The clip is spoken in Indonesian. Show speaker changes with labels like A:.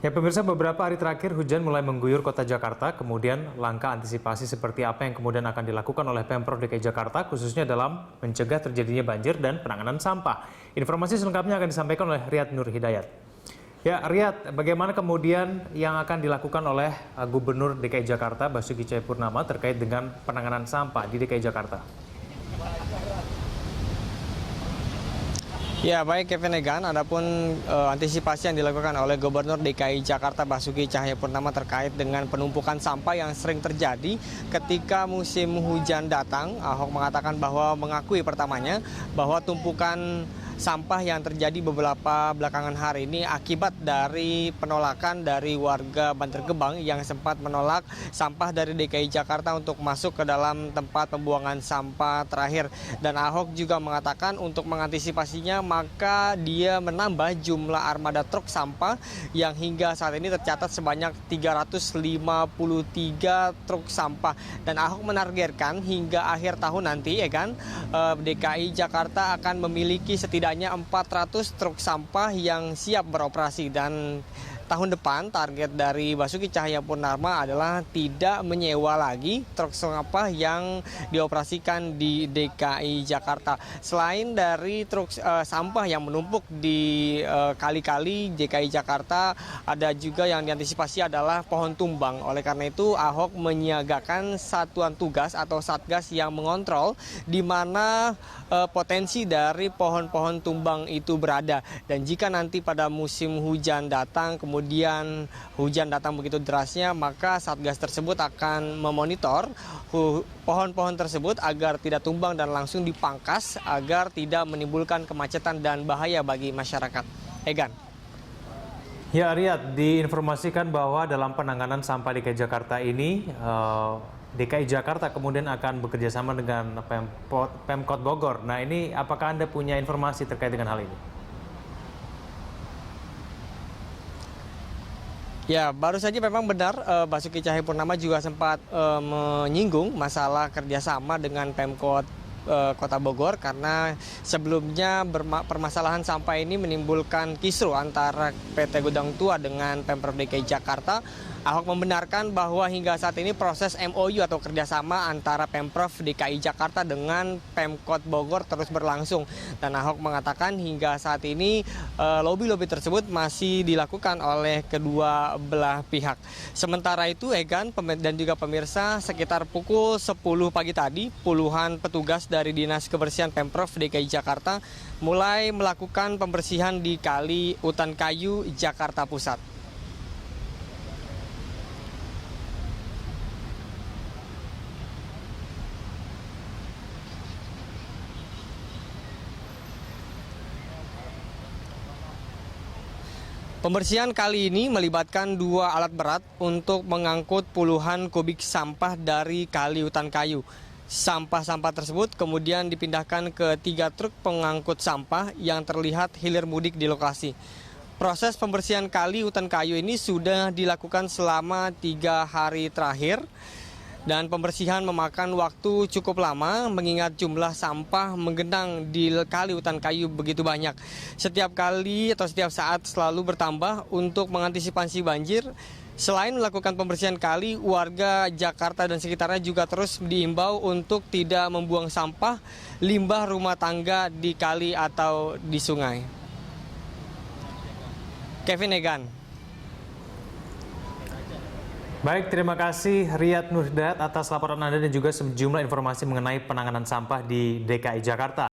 A: Ya pemirsa, beberapa hari terakhir hujan mulai mengguyur kota Jakarta, kemudian langkah antisipasi seperti apa yang kemudian akan dilakukan oleh Pemprov DKI Jakarta khususnya dalam mencegah terjadinya banjir dan penanganan sampah. Informasi selengkapnya akan disampaikan oleh Riyad Nur Hidayat. Ya Riyad, bagaimana kemudian yang akan dilakukan oleh Gubernur DKI Jakarta Basuki Cahayapurnama terkait dengan penanganan sampah di DKI Jakarta?
B: Ya, baik Kevin Egan, adapun antisipasi yang dilakukan oleh Gubernur DKI Jakarta Basuki Cahayapurnama terkait dengan penumpukan sampah yang sering terjadi ketika musim hujan datang. Ahok mengatakan bahwa mengakui pertamanya bahwa tumpukan sampah yang terjadi beberapa belakangan hari ini akibat dari penolakan dari warga Bantar Gebang yang sempat menolak sampah dari DKI Jakarta untuk masuk ke dalam tempat pembuangan sampah terakhir. Dan Ahok juga mengatakan untuk mengantisipasinya maka dia menambah jumlah armada truk sampah yang hingga saat ini tercatat sebanyak 353 truk sampah. Dan Ahok menargetkan hingga akhir tahun nanti DKI Jakarta akan memiliki setidaknya 400 truk sampah yang siap beroperasi. Dan tahun depan target dari Basuki Cahayapurnama adalah tidak menyewa lagi truk sampah yang dioperasikan di DKI Jakarta. Selain dari truk sampah yang menumpuk di kali-kali DKI Jakarta, ada juga yang diantisipasi adalah pohon tumbang. Oleh karena itu Ahok menyiagakan satuan tugas atau satgas yang mengontrol di mana potensi dari pohon-pohon tumbang itu berada. Dan jika nanti pada musim hujan datang kemudian hujan datang begitu derasnya, maka satgas tersebut akan memonitor pohon-pohon tersebut agar tidak tumbang dan langsung dipangkas agar tidak menimbulkan kemacetan dan bahaya bagi masyarakat. Egan.
A: Ya Riyad, diinformasikan bahwa dalam penanganan sampah DKI Jakarta ini, DKI Jakarta kemudian akan bekerjasama dengan Pemkot Bogor. Nah ini apakah Anda punya informasi terkait dengan hal ini?
B: Ya, baru saja memang benar Basuki Cahayapurnama juga sempat menyinggung masalah kerjasama dengan Pemkot Kota Bogor karena sebelumnya permasalahan sampah ini menimbulkan kisruh antara PT Gudang Tua dengan Pemprov DKI Jakarta. Ahok membenarkan bahwa hingga saat ini proses MOU atau kerjasama antara Pemprov DKI Jakarta dengan Pemkot Bogor terus berlangsung. Dan Ahok mengatakan hingga saat ini lobi-lobi tersebut masih dilakukan oleh kedua belah pihak. Sementara itu Egan dan juga pemirsa, sekitar pukul 10 pagi tadi puluhan petugas dari Dinas Kebersihan Pemprov DKI Jakarta mulai melakukan pembersihan di Kali Utan Kayu, Jakarta Pusat. Pembersihan kali ini melibatkan 2 alat berat untuk mengangkut puluhan kubik sampah dari Kali Utan Kayu. Sampah-sampah tersebut kemudian dipindahkan ke 3 truk pengangkut sampah yang terlihat hilir mudik di lokasi. Proses pembersihan Kali Utan Kayu ini sudah dilakukan selama 3 hari terakhir. Dan pembersihan memakan waktu cukup lama mengingat jumlah sampah menggenang di Kali Utan Kayu begitu banyak. Setiap kali atau setiap saat selalu bertambah untuk mengantisipasi banjir. Selain melakukan pembersihan kali, warga Jakarta dan sekitarnya juga terus diimbau untuk tidak membuang sampah, limbah rumah tangga di kali atau di sungai. Kevin Egan.
A: Baik, terima kasih Riyad Nur Hidayat atas laporan Anda dan juga sejumlah informasi mengenai penanganan sampah di DKI Jakarta.